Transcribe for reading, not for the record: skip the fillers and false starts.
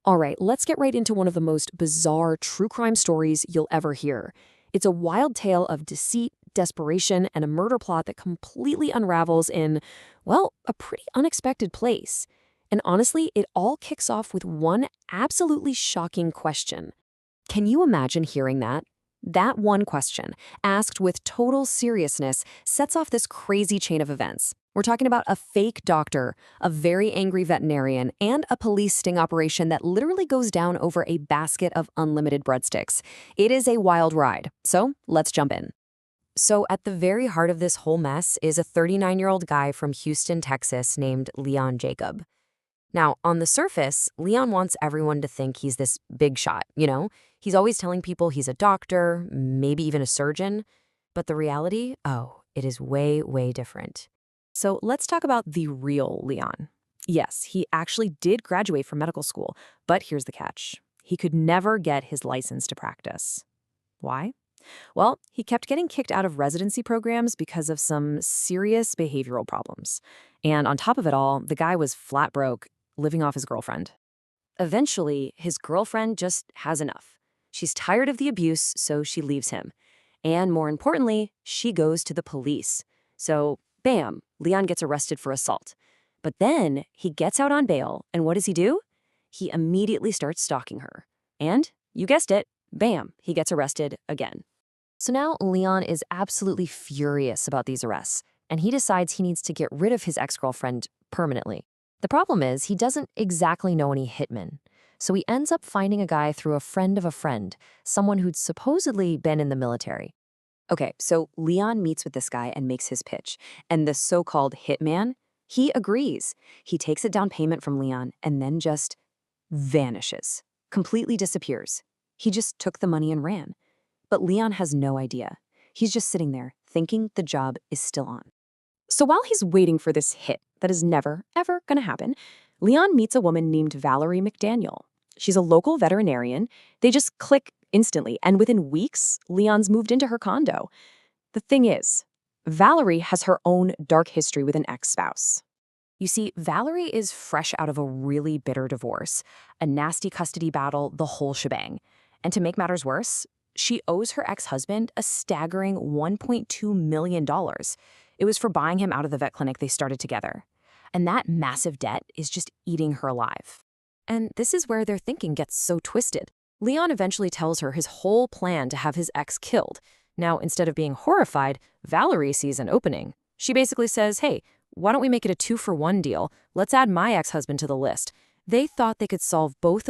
All right, let's get right into one of the most bizarre true crime stories you'll ever hear. It's a wild tale of deceit, desperation, and a murder plot that completely unravels in, well, a pretty unexpected place. And honestly, it all kicks off with one absolutely shocking question. Can you imagine hearing that? That one question, asked with total seriousness, sets off this crazy chain of events. We're talking about a fake doctor, a very angry veterinarian, and a police sting operation that literally goes down over a basket of unlimited breadsticks. It is a wild ride, so let's jump in. So, at the very heart of this whole mess is a 39-year-old guy from Houston, Texas named Leon Jacob. Now, on the surface, Leon wants everyone to think he's this big shot, you know? He's always telling people he's a doctor, maybe even a surgeon. But the reality, oh, it is way, way different. So let's talk about the real Leon. Yes, he actually did graduate from medical school, but here's the catch. He could never get his license to practice. Why? Well, he kept getting kicked out of residency programs because of some serious behavioral problems. And on top of it all, the guy was flat broke, living off his girlfriend. Eventually, his girlfriend just has enough. She's tired of the abuse, so she leaves him. And more importantly, she goes to the police. So, bam, Leon gets arrested for assault. But then he gets out on bail, and what does he do? He immediately starts stalking her. And, you guessed it, bam, he gets arrested again. So now Leon is absolutely furious about these arrests, and he decides he needs to get rid of his ex-girlfriend permanently. The problem is he doesn't exactly know any hitmen, so he ends up finding a guy through a friend of a friend, someone who'd supposedly been in the military. Okay, so Leon meets with this guy and makes his pitch, and the so-called hitman, he agrees. He takes a down payment from Leon and then just vanishes, completely disappears. He just took the money and ran. But Leon has no idea. He's just sitting there, thinking the job is still on. So while he's waiting for this hit that is never, ever gonna happen, Leon meets a woman named Valerie McDaniel. She's a local veterinarian. They just click instantly, and within weeks, Leon's moved into her condo. The thing is, Valerie has her own dark history with an ex-spouse. You see, Valerie is fresh out of a really bitter divorce, a nasty custody battle, the whole shebang. And to make matters worse, she owes her ex-husband a staggering $1.2 million. It was for buying him out of the vet clinic they started together. And that massive debt is just eating her alive. And this is where their thinking gets so twisted. Leon eventually tells her his whole plan to have his ex killed. Now, instead of being horrified, Valerie sees an opening. She basically says, hey, why don't we make it a 2-for-1 deal? Let's add my ex-husband to the list. They thought they could solve both